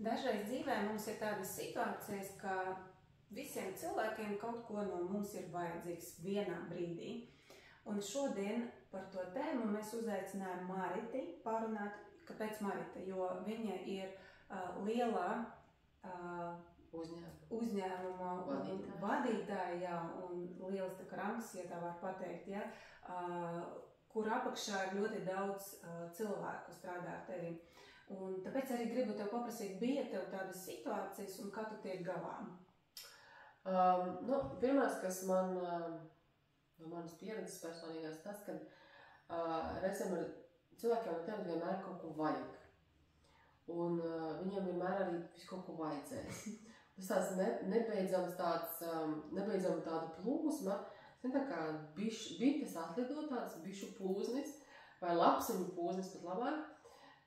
Dažreiz dzīvē mums ir tādas situācijas, ka visiem cilvēkiem kaut ko no mums ir vajadzīgs vienā brīdī. Un šodien par to tēmu mēs uzaicinājām Mariti pārunāt. Kāpēc Marita? Jo viņa ir lielā uzņēmuma vadītāja, un lielas tā rangs, ja tā var pateikt, ja, kur apakšā ir ļoti daudz cilvēku strādā ar tevi. Un tāpēc arī gribu tev paprasīt, bija tev tādas situācijas un kā tu tiek galā? Pirmās, kas man no manas pieredzes personīgās, tas, ka reizēm ar cilvēkiem no tevi vienmēr kaut ko vajag. Un viņiem vienmēr arī visu kaut ko vajadzēs. Tas tāds nebeidzama tāda plūsma, tā kā bites atlido tāds bišu pūznis, vai lapseņu pūznis pat labāk.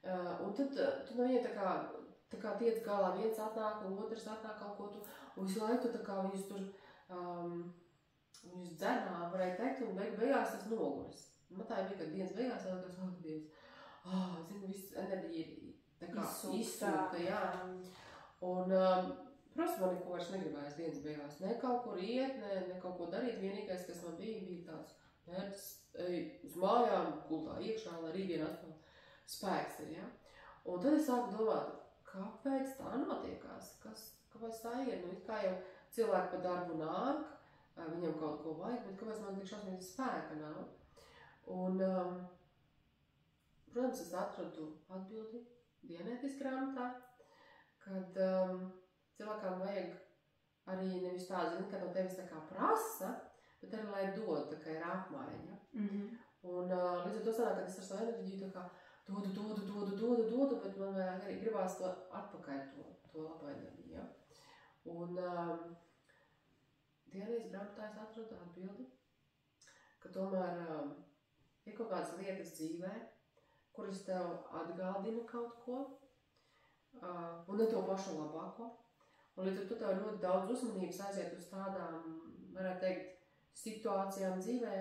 Un tad tu no viņiem tā kā tiec galā, viens atnāk, un otrs atnāk kaut ko tu, un visu laiku tu tā kā viņus tur, viņus dzenā, varēja teikt, un beigās tas noguris. Man tā bija, kad dienas beigās vēl tās, Dievs, zinu, viss enerģija ir tā kā izsūkta, jā. Un, protams, man neko vairs negribējās dienas beigās, ne kaut kur iet, ne kaut ko darīt, vienīgais, kas man bija tāds mērķis, uz mājām, kultā iekšā, lai rītdien atkal spēks ir, ja? Un tad es sāku domāt, kāpēc tā notiekās? Kāpēc tā ir? Nu, it kā jau cilvēki pa darbu nāk, viņam kaut ko vajag, bet kāpēc man tik šausmīgi spēka nav? Un, protams, es atradu atbildi ģenētiski grāmatā, kad cilvēkām vajag arī nevis tā, zini, ka no tevis tā kā prasa, bet arī, lai dod, tā kā ir apmaiņa. Un līdz ar to sanāk, kad es ar savu enerģiju tā kā dodu, bet man arī gribās to atpakaļ, to labo enerģiju, ja? Un dienas grāmatā es atradu atbildi, ka tomēr ir kaut kādas lietas dzīvē, kuras tev atgādina kaut ko, un ne to pašu labāko. Un līdz ar to tev ļoti daudz uzmanības aiziet uz tādām, varētu teikt, situācijām dzīvē,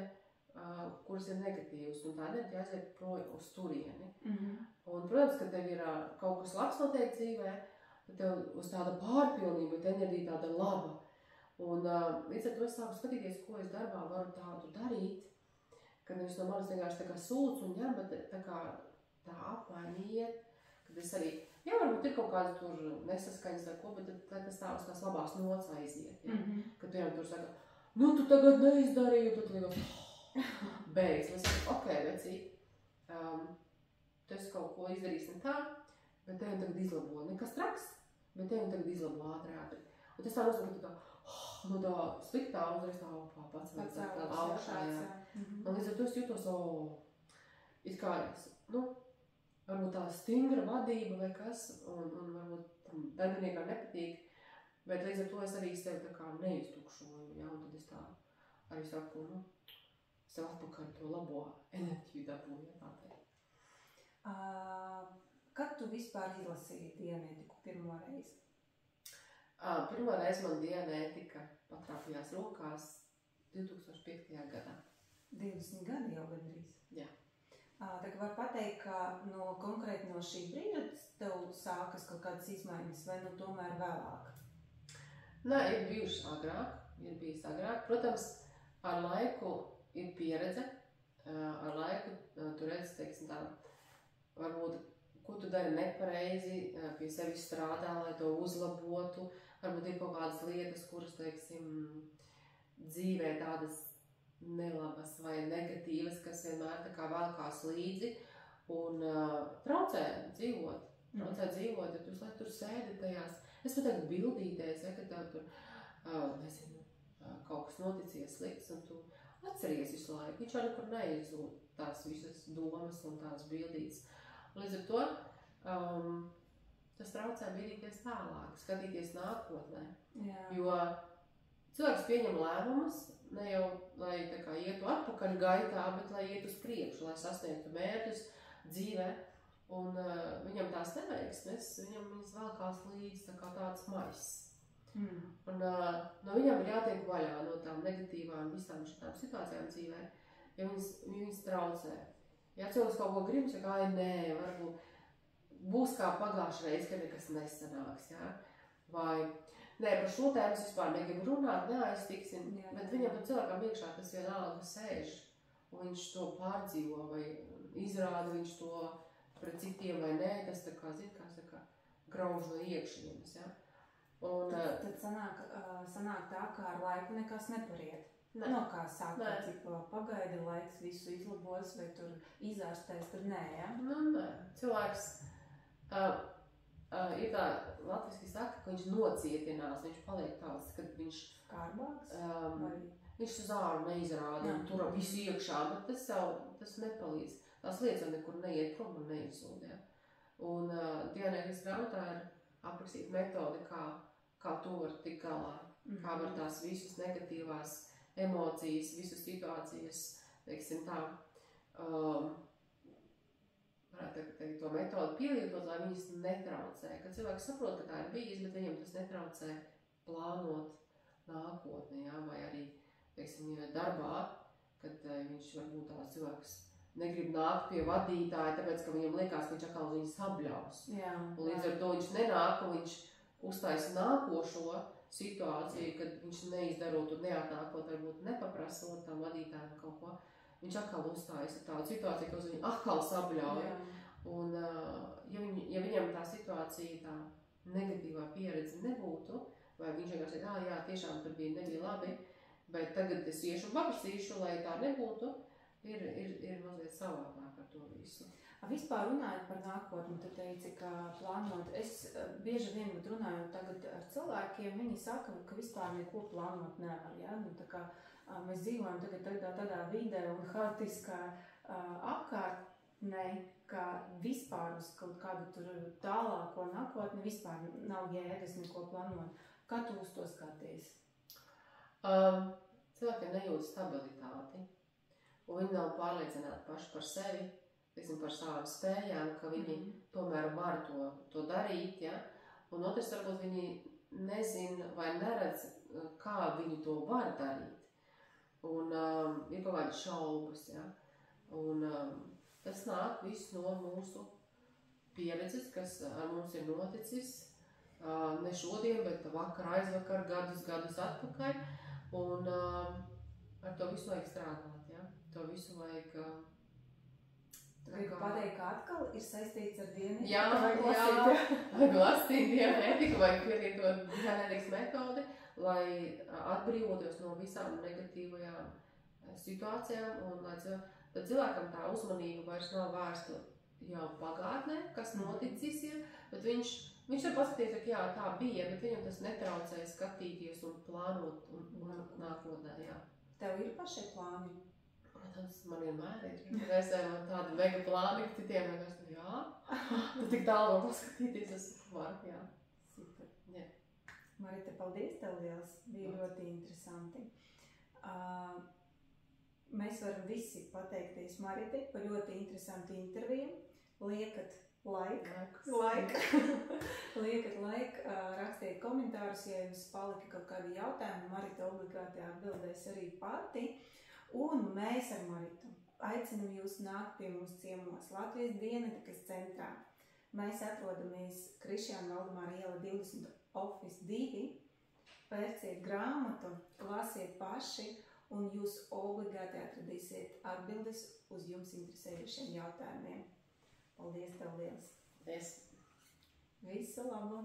kuras ir negatīvas, un tā enerģija aiziet uz turieni. Un, protams, ka tev ir kaut kas labs notiek dzīvē, tad tev uz tāda pārpilnība, bet enerģija tāda laba. Un līdz ar to es sāku skatīties, ko es darbā varu tādu darīt, kad nevis no manis vienkārši tā kā sūdz un ņem, bet tā kā tā apmaiņa iet, kad es arī, jā, varbūt ir kaut kāda tur nesaskaņas ar ko, bet tas tā uz tās labās nots aiziet, ja? Kad piemēram tur saka, nu tu tagad neizdarīji, tad tu liekas, beigas. Es saku, ok, vecīt, tu esi kaut ko izdarījis ne tā, bet tevi tagad izlabo. Nekas traks, bet tevi tagad izlabo ātri. Un tas tā nozīmē, ka no tā sliktā uzreiz tā pats tā augšā, jā. Un līdz ar to es jūtos, it kā, varbūt tā stingra vadība vai kas, un varbūt tam darbiniekam nepatīk, bet līdz ar to es arī sevi tā kā neiztukšoju, jā, un tad es tā arī saku, sev atpakaļ to labo enerģiju dabūju, ja tā teikt. Kad tu vispār izlasīji ģenētiku pirmo reizi? Pirmo reizi man ģenētika patrāpījās rokās 2005. gadā. 20 gadi jau gandrīz? Jā. Tā var pateikt, ka konkrēti no šī brīža tev sākas kaut kādas izmaiņas, vai tomēr vēlāk? Nē, ir bijis agrāk. Protams, ar laiku ir pieredze, ar laiku tu redzi, teiksim tā, varbūt, ko tu dari nepareizi, pie sevis strādā, lai to uzlabotu, varbūt ir kaut kādas lietas, kuras, teiksim, dzīvē tādas nelabas vai negatīvas, kas vienmēr tā kā velkās līdzi un traucē dzīvot, ja tu visu laiku tur sēdi tajās, es pat teiktu bildītēs, ja, kad tev tur, nezinu, kaut kas noticies slikts, un tu atceries visu laiku, viņš jau nekur neizzūd tās visas domas un tās bildītes. Līdz ar to tas traucē bildīties tālāk, skatīties nākotnē, jo cilvēks pieņem lēmumus, ne jau, lai tā kā ietu atpakaļ gaitā, bet lai iet uz priekšu, lai sasniegtu mērķus dzīvē, un viņam tās neveiksmes, viņas velkās līdz tā kā tāds maiss. Un no viņam ir jātiek vaļā no tām negatīvām visām šitām situācijām dzīvē, ja viņas traucē. Ja cilvēks kaut ko grib, saka, nē, varbūt būs kā pagājušajā reizē, ka nekas nesanāks, jā. Vai, nē, par šo tēmu es vispār negribu runāt, neaiztiksim, bet viņam pat cilvēkam iekšā tas vienalga sēž, un viņš to pārdzīvo, vai izrāda viņš to pret citiem vai nē, tas tā kā, zin, kā saka, grauž no iekšienes, jā. Un, tad sanāk tā, kā ar laiku nekas nepariet. Ne. No kā sāk, cik pagaida laiks, visu izlabos, vai tur izārstēs, tad nē, ja? Nē. Cilvēks ir tā, latviski saka, ka viņš nocietinās, viņš paliek tāds, kad viņš kārbāks, viņš uz āru neizrāda un tur visu iekšā, bet tas nepalīdz. Tās lietas jau nekur neiet prom un neizzūd, ja? Un Dianēkas grāmatā ir aprakstīta metode, kā to var tikt galā, kā var tās visas negatīvās emocijas, visas situācijas, teiksim tā, varētu teikt, to metodu pielietot, lai viņas netraucē. Kad cilvēks saprot, ka tā ir bijis, bet viņam tas netraucē plānot nākotni, jā, vai arī, teiksim, darbā, kad viņš varbūt tāds cilvēks negrib nākt pie vadītāja, tāpēc, ka viņam liekas, ka viņš atkal viņu sabļaus. Jā, un līdz ar to viņš nenāk, un viņš uztaisa nākošo situāciju, kad viņš neizdarot un neatnākot, varbūt nepaprasot tam vadītājiem kaut ko, viņš atkal uzstājas tādu situāciju, ka uz viņu atkal sabļauj. Un, ja viņam tā situācija, tā negatīvā pieredze nebūtu, vai viņš vienkārši ir, jā, tiešām tur nebija labi, bet tagad es iešu un paprasīšu, lai tā nebūtu, ir mazliet savādāk ar to visu. Vispār runājot par nākotni, tu teici, ka plānot, es bieži vien runāju tagad ar cilvēkiem, viņi saka, ka vispār neko plānot nevar, ja? Nu, tā kā mēs dzīvojam tagad tādā vidē un haotiskā apkārtnē, ka vispār uz kaut kādu tur tālāko nākotni vispār nav jēgas neko plānot. Kā tu uz to skaties? Cilvēki nejūt stabilitāti, un viņi nav pārliecināti paši par sevi, par savām spējām, ka viņi tomēr var to darīt, ja? Un otrs, varbūt viņi nezina vai neredz, kā viņi to var darīt. Un ir kaut kādi šaubas, ja? Un tas nāk viss no mūsu pieredzes, kas ar mums ir noticis, ne šodien, bet vakar, aizvakar, gadus atpakaļ. Un ar to visu vajag strādāt, ja? To visu vajag... Gribu pateikt, ka atkal ir saistīts ar diēnētiku? Jā, vajag lasīt diēnētiku, vajag pielietot diēnētikas metodi, lai atbrīvotos no visām negatīvajām situācijām, un lai cilvēkam tā uzmanība vairs nav vērsta jau pagātnē, kas noticis ir, bet viņš var paskatīties, ka jā, tā bija, bet viņam tas netraucēja skatīties un plānot un nākotnē, jā. Tev ir pašie plāni? Protams, man vienmēr ir. Reizēm man tādi mega plāni, ka citiem vienkārši, jā, tu tik tālu var paskatīties, es varu, jā. Super. Jā. Marita, paldies tev liels, bija ļoti interesanti. Mēs varam visi pateikties Maritai par ļoti interesantu interviju. Liekat laiku, rakstiet komentārus, ja jums palika kaut kādi jautājumi, Marita obligāti atbildēs arī pati. Un mēs ar Maritu aicinam jūs nākt pie mums ciemos Latvijas diēnētikas centrā. Mēs atrodamies Krišjāna Valdemāra iela 20 Office 2. Pērciet grāmatu, lasiet paši, un jūs obligāti atradīsiet atbildes uz jums interesējušiem jautājumiem. Paldies tev liels! Paldies! Visu labu!